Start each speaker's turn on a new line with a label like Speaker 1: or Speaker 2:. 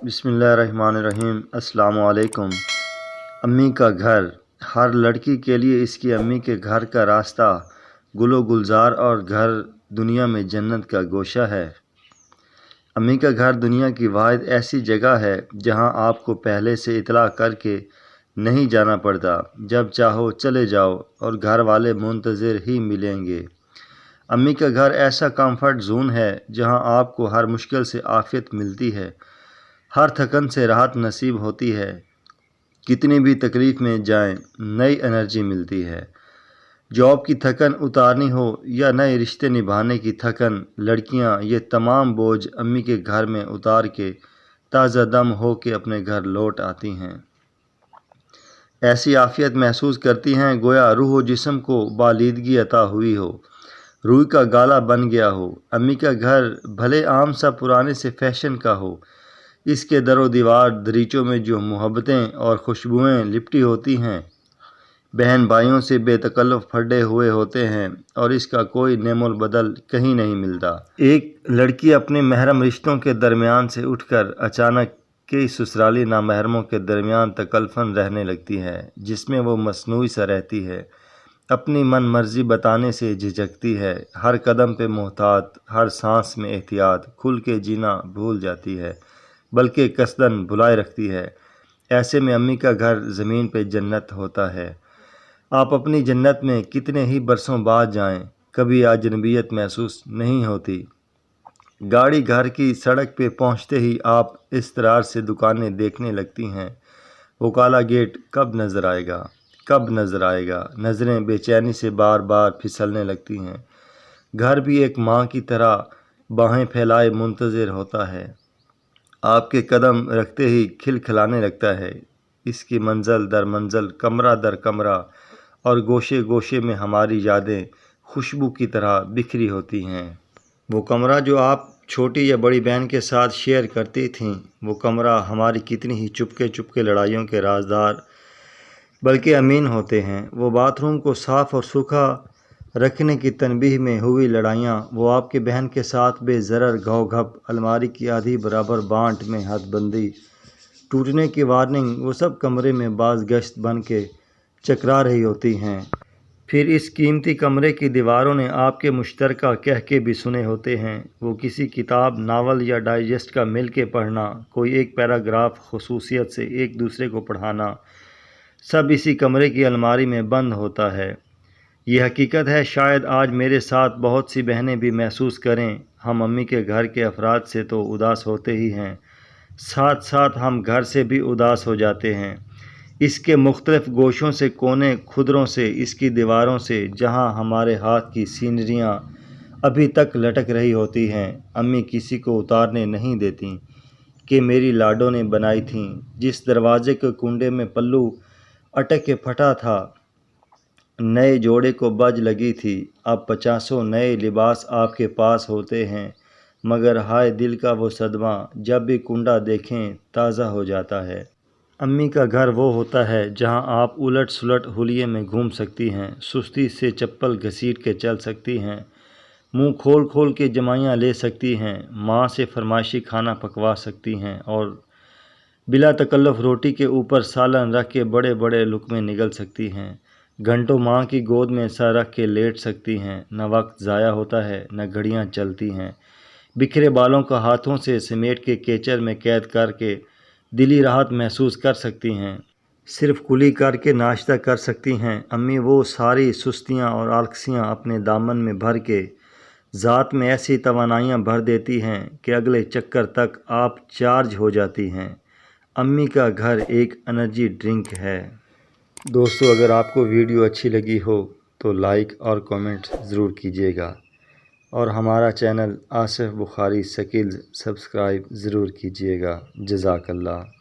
Speaker 1: بسم اللہ الرحمن الرحیم۔ السلام علیکم۔ امی کا گھر ہر لڑکی کے لیے اس کی امی کے گھر کا راستہ گل و گلزار اور گھر دنیا میں جنت کا گوشہ ہے۔ امی کا گھر دنیا کی واحد ایسی جگہ ہے جہاں آپ کو پہلے سے اطلاع کر کے نہیں جانا پڑتا، جب چاہو چلے جاؤ اور گھر والے منتظر ہی ملیں گے۔ امی کا گھر ایسا کمفرٹ زون ہے جہاں آپ کو ہر مشکل سے عافیت ملتی ہے، ہر تھکن سے راحت نصیب ہوتی ہے، کتنی بھی تکلیف میں جائیں نئی انرجی ملتی ہے۔ جاب کی تھکن اتارنی ہو یا نئے رشتے نبھانے کی تھکن، لڑکیاں یہ تمام بوجھ امی کے گھر میں اتار کے تازہ دم ہو کے اپنے گھر لوٹ آتی ہیں۔ ایسی عافیت محسوس کرتی ہیں گویا روح و جسم کو بالیدگی عطا ہوئی ہو، روح کا گالا بن گیا ہو۔ امی کا گھر بھلے عام سا پرانے سے فیشن کا ہو، اس کے در و دیوار دریچوں میں جو محبتیں اور خوشبوئیں لپٹی ہوتی ہیں، بہن بھائیوں سے بے تکلف پھڈے ہوئے ہوتے ہیں اور اس کا کوئی نعم البدل کہیں نہیں ملتا۔ ایک لڑکی اپنے محرم رشتوں کے درمیان سے اٹھ کر اچانک کئی سسرالی نامحرموں کے درمیان تکلفاً رہنے لگتی ہے، جس میں وہ مصنوعی سا رہتی ہے، اپنی من مرضی بتانے سے جھجکتی ہے، ہر قدم پہ محتاط، ہر سانس میں احتیاط، کھل کے جینا بھول جاتی ہے، بلکہ قصداً بھلائے رکھتی ہے۔ ایسے میں امی کا گھر زمین پہ جنت ہوتا ہے۔ آپ اپنی جنت میں کتنے ہی برسوں بعد جائیں، کبھی اجنبیت محسوس نہیں ہوتی۔ گاڑی گھر کی سڑک پہ پہنچتے ہی آپ اضطرار سے دکانیں دیکھنے لگتی ہیں، وہ کالا گیٹ کب نظر آئے گا، کب نظر آئے گا، نظریں بے چینی سے بار بار پھسلنے لگتی ہیں۔ گھر بھی ایک ماں کی طرح باہیں پھیلائے منتظر ہوتا ہے، آپ کے قدم رکھتے ہی کھلکھلانے لگتا ہے۔ اس کی منزل در منزل، کمرہ در کمرہ اور گوشے گوشے میں ہماری یادیں خوشبو کی طرح بکھری ہوتی ہیں۔ وہ کمرہ جو آپ چھوٹی یا بڑی بہن کے ساتھ شیئر کرتی تھیں، وہ کمرہ ہماری کتنی ہی چپکے چپکے لڑائیوں کے رازدار بلکہ امین ہوتے ہیں۔ وہ باتھ روم کو صاف اور سوکھا رکھنے کی تنبیہ میں ہوئی لڑائیاں، وہ آپ کے بہن کے ساتھ بے ضرر گھو گھپ الماری کی آدھی برابر بانٹ میں حد بندی، ٹوٹنے کی وارننگ، وہ سب کمرے میں باز گشت بن کے چکرا رہی ہوتی ہیں۔ پھر اس قیمتی کمرے کی دیواروں نے آپ کے مشترکہ قہقہے بھی سنے ہوتے ہیں، وہ کسی کتاب، ناول یا ڈائجسٹ کا مل کے پڑھنا، کوئی ایک پیراگراف خصوصیت سے ایک دوسرے کو پڑھانا، سب اسی کمرے کی الماری میں بند ہوتا ہے۔ یہ حقیقت ہے، شاید آج میرے ساتھ بہت سی بہنیں بھی محسوس کریں، ہم امی کے گھر کے افراد سے تو اداس ہوتے ہی ہیں، ساتھ ساتھ ہم گھر سے بھی اداس ہو جاتے ہیں، اس کے مختلف گوشوں سے، کونے کھدروں سے، اس کی دیواروں سے، جہاں ہمارے ہاتھ کی سینریاں ابھی تک لٹک رہی ہوتی ہیں، امی کسی کو اتارنے نہیں دیتیں کہ میری لاڈو نے بنائی تھیں۔ جس دروازے کے کنڈے میں پلو اٹک کے پھٹا تھا، نئے جوڑے کو بج لگی تھی، اب 50 نئے لباس آپ کے پاس ہوتے ہیں، مگر ہائے دل کا وہ صدمہ، جب بھی کنڈا دیکھیں تازہ ہو جاتا ہے۔ امی کا گھر وہ ہوتا ہے جہاں آپ الٹ سلٹ حلیے میں گھوم سکتی ہیں، سستی سے چپل گھسیٹ کے چل سکتی ہیں، منہ کھول کھول کے جمائیاں لے سکتی ہیں، ماں سے فرمائشی کھانا پکوا سکتی ہیں اور بلا تکلف روٹی کے اوپر سالن رکھ کے بڑے بڑے لقمے نگل سکتی ہیں، گھنٹوں ماں کی گود میں سر رکھ کے لیٹ سکتی ہیں، نہ وقت ضائع ہوتا ہے، نہ گھڑیاں چلتی ہیں، بکھرے بالوں کا ہاتھوں سے سمیٹ کے کیچر میں قید کر کے دلی راحت محسوس کر سکتی ہیں، صرف کلی کر کے ناشتہ کر سکتی ہیں۔ امی وہ ساری سستیاں اور آلکسیاں اپنے دامن میں بھر کے ذات میں ایسی توانائیاں بھر دیتی ہیں کہ اگلے چکر تک آپ چارج ہو جاتی ہیں۔ امی کا گھر ایک انرجی ڈرنک ہے۔ دوستو، اگر آپ کو ویڈیو اچھی لگی ہو تو لائک اور کمنٹ ضرور کیجیے گا اور ہمارا چینل آصف بخاری سکلز سبسکرائب ضرور کیجیے گا۔ جزاک اللہ۔